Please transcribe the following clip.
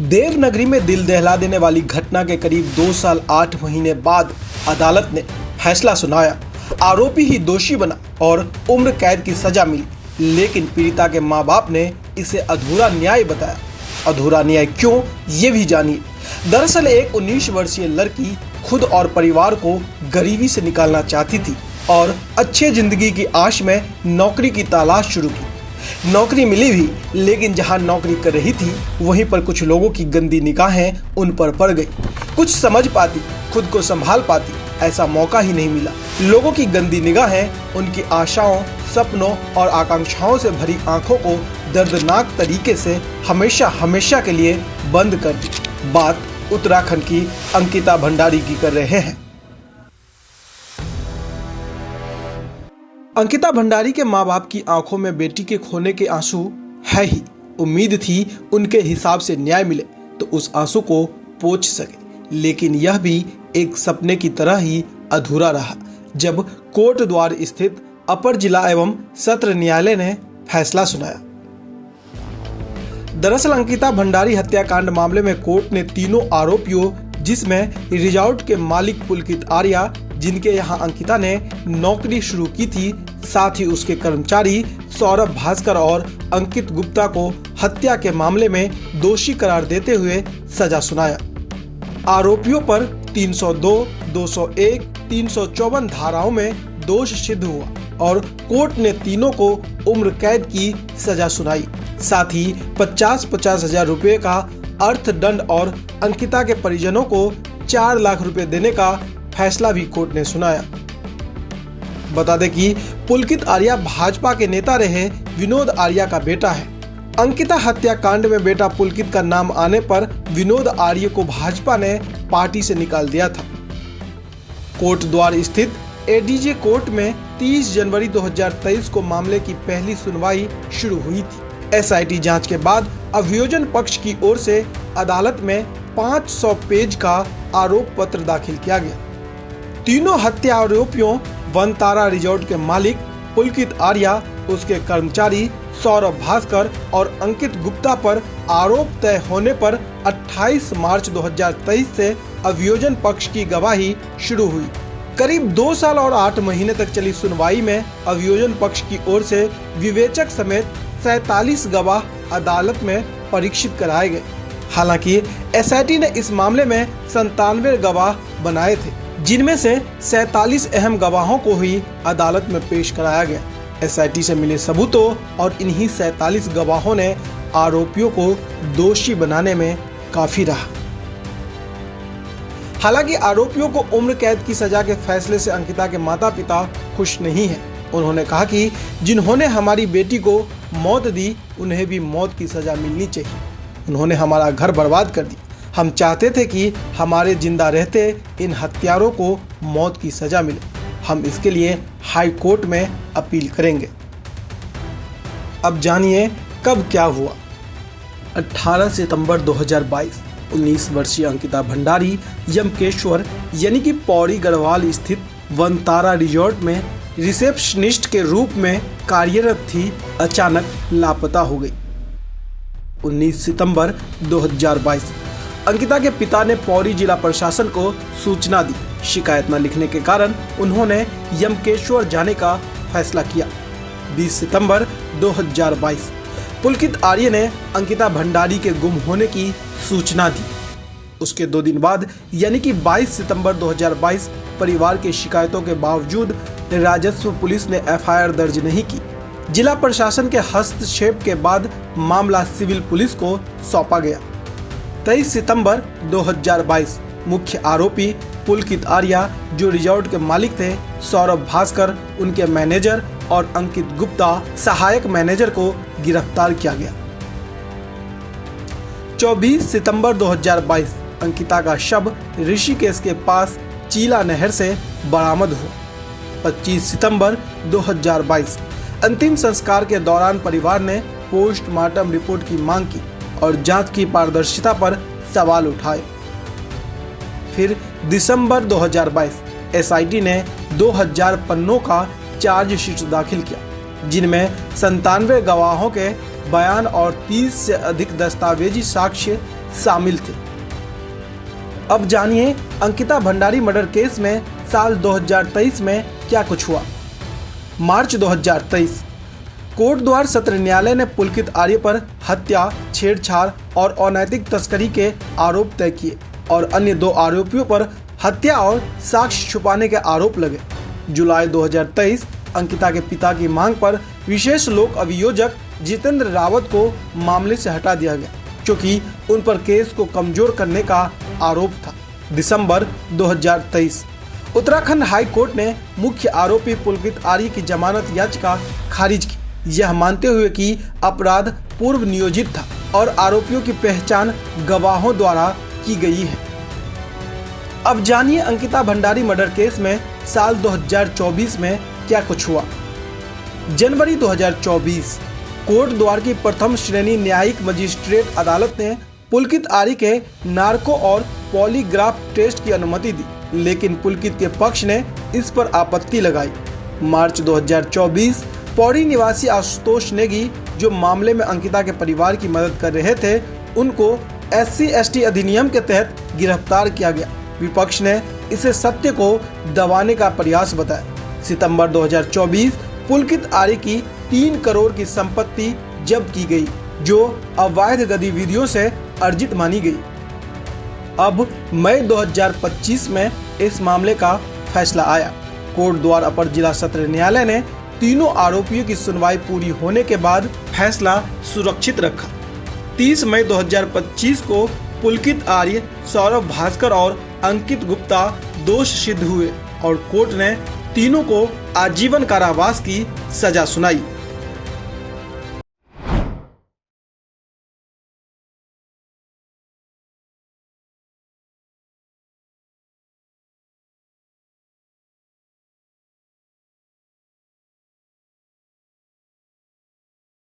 देवनगरी में दिल दहला देने वाली घटना के करीब 2 साल 8 महीने बाद अदालत ने फैसला सुनाया। आरोपी ही दोषी बना और उम्र कैद की सजा मिली, लेकिन पीड़िता के मां बाप ने इसे अधूरा न्याय बताया। अधूरा न्याय क्यों, ये भी जानिए। दरअसल एक 19 वर्षीय लड़की खुद और परिवार को गरीबी से निकालना चाहती थी और अच्छे जिंदगी की आश में नौकरी की तलाश शुरू की। नौकरी मिली भी, लेकिन जहां नौकरी कर रही थी वहीं पर कुछ लोगों की गंदी निगाहें उन पर पड़ गई। कुछ समझ पाती, खुद को संभाल पाती, ऐसा मौका ही नहीं मिला। लोगों की गंदी निगाहें उनकी आशाओं, सपनों और आकांक्षाओं से भरी आंखों को दर्दनाक तरीके से हमेशा हमेशा के लिए बंद कर दी। बात उत्तराखंड की अंकिता भंडारी की कर रहे हैं। अंकिता भंडारी के माँ बाप की आंखों में बेटी के खोने के आंसू है ही। उम्मीद थी उनके हिसाब से न्याय मिले तो उस आंसू को पोंछ सके, लेकिन यह भी एक सपने की तरह ही अधूरा रहा जब कोट द्वार स्थित अपर जिला एवं सत्र न्यायालय ने फैसला सुनाया। दरअसल अंकिता भंडारी हत्याकांड मामले में कोर्ट ने तीनों आरोपियों, जिसमें रिजॉर्ट के मालिक पुलकित आर्या, जिनके यहां अंकिता ने नौकरी शुरू की थी, साथ ही उसके कर्मचारी सौरभ भास्कर और अंकित गुप्ता को हत्या के मामले में दोषी करार देते हुए सजा सुनाया। आरोपियों पर 302, 201, 354 धाराओं में दोष सिद्ध हुआ और कोर्ट ने तीनों को उम्र कैद की सजा सुनाई। साथ ही 50-50 हजार रुपए का अर्थदंड और अंकिता के परिजनों को 4 लाख रुपए देने का फैसला भी कोर्ट ने सुनाया। बता दें कि पुलकित आर्या भाजपा के नेता रहे विनोद आर्या का बेटा है। अंकिता हत्याकांड में बेटा पुलकित का नाम आने पर विनोद आर्य को भाजपा ने पार्टी से निकाल दिया था। कोट द्वार स्थित एडीजे कोर्ट में 30 जनवरी 2023 को मामले की पहली सुनवाई शुरू हुई थी। एसआईटी जांच के बाद अभियोजन पक्ष की ओर से अदालत में 500 पेज का आरोप पत्र दाखिल किया गया। तीनों हत्या आरोपियों वनतारा रिजॉर्ट के मालिक पुलकित आर्या, उसके कर्मचारी सौरभ भास्कर और अंकित गुप्ता पर आरोप तय होने पर 28 मार्च 2023 से अभियोजन पक्ष की गवाही शुरू हुई। करीब 2 साल और 8 महीने तक चली सुनवाई में अभियोजन पक्ष की ओर से विवेचक समेत 47 गवाह अदालत में परीक्षित कराए गए। हालांकि एसआईटी ने इस मामले में 97 गवाह बनाए थे, जिनमें से 47 अहम गवाहों को ही अदालत में पेश कराया गया। एसआईटी से मिले सबूतों और इन्हीं 47 गवाहों ने आरोपियों को दोषी बनाने में काफी रहा। हालांकि आरोपियों को उम्र कैद की सजा के फैसले से अंकिता के माता पिता खुश नहीं हैं। उन्होंने कहा कि जिन्होंने हमारी बेटी को मौत दी, उन्हें भी मौत की सजा मिलनी चाहिए। उन्होंने हमारा घर बर्बाद कर दी। हम चाहते थे कि हमारे जिंदा रहते इन हत्यारों को मौत की सजा मिले। हम इसके लिए हाई कोर्ट में अपील करेंगे। अब जानिए कब क्या हुआ। 18 सितंबर 2022 19 वर्षीय अंकिता भंडारी यमकेश्वर यानी कि पौड़ी गढ़वाल स्थित वनतारा रिजॉर्ट में रिसेप्शनिस्ट के रूप में कार्यरत थी, अचानक लापता हो गई। 19 सितंबर 2022 अंकिता के पिता ने पौड़ी जिला प्रशासन को सूचना दी। शिकायत न लिखने के कारण उन्होंने यमकेश्वर जाने का फैसला किया। 20 सितंबर 2022 पुलकित आर्य ने अंकिता भंडारी के गुम होने की सूचना दी। उसके 2 दिन बाद यानी कि 22 सितंबर 2022 परिवार की शिकायतों के बावजूद राजस्व पुलिस ने एफआईआर दर्ज नहीं की। जिला प्रशासन के हस्तक्षेप के बाद मामला सिविल पुलिस को सौंपा गया। 23 सितंबर 2022 मुख्य आरोपी पुलकित आर्या, जो रिजॉर्ट के मालिक थे, सौरभ भास्कर, उनके मैनेजर और अंकित गुप्ता, सहायक मैनेजर को गिरफ्तार किया गया। 24 सितंबर 2022 अंकिता का शव ऋषिकेश के पास चीला नहर से बरामद हुआ। 25 सितंबर 2022 अंतिम संस्कार के दौरान परिवार ने पोस्टमार्टम रिपोर्ट की मांग की और जांच की पारदर्शिता पर सवाल उठाए। फिर दिसंबर 2022 एसआईटी ने 2000 पन्नों का चार्जशीट दाखिल किया, जिनमें 97 गवाहों के बयान और 30 से अधिक दस्तावेजी साक्ष्य शामिल थे। अब जानिए अंकिता भंडारी मर्डर केस में साल 2023 में क्या कुछ हुआ। मार्च 2023 कोटद्वार सत्र न्यायालय ने पुलकित आर्य पर हत्या, छेड़छाड़ और अनैतिक तस्करी के आरोप तय किए और अन्य 2 आरोपियों पर हत्या और साक्ष्य छुपाने के आरोप लगे। जुलाई 2023 अंकिता के पिता की मांग पर विशेष लोक अभियोजक जितेंद्र रावत को मामले से हटा दिया गया, क्योंकि उन पर केस को कमजोर करने का आरोप था। दिसंबर 2023 उत्तराखंड हाई कोर्ट ने मुख्य आरोपी पुलकित आर्य की जमानत याचिका खारिज की, यह मानते हुए कि अपराध पूर्व नियोजित था और आरोपियों की पहचान गवाहों द्वारा की गई है। अब जानिए अंकिता भंडारी मर्डर केस में साल 2024 में क्या कुछ हुआ। जनवरी 2024 कोटद्वार की प्रथम श्रेणी न्यायिक मजिस्ट्रेट अदालत ने पुलकित आर्य के नार्को और पॉलीग्राफ टेस्ट की अनुमति दी, लेकिन पुलकित के पक्ष ने इस पर आपत्ति लगाई। मार्च 2024 पौड़ी निवासी आशुतोष नेगी, जो मामले में अंकिता के परिवार की मदद कर रहे थे, उनको SC/ST अधिनियम के तहत गिरफ्तार किया गया। विपक्ष ने इसे सत्य को दबाने का प्रयास बताया। सितंबर 2024 पुलकित आर्य की 3 करोड़ की संपत्ति जब्त की गई, जो अवैध गतिविधियों से अर्जित मानी गई। अब मई 2025 में इस मामले का फैसला आया। कोटद्वार अपर जिला सत्र न्यायालय ने तीनों आरोपियों की सुनवाई पूरी होने के बाद फैसला सुरक्षित रखा। 30 मई 2025 को पुलकित आर्य, सौरभ भास्कर और अंकित गुप्ता दोष सिद्ध हुए और कोर्ट ने तीनों को आजीवन कारावास की सजा सुनाई।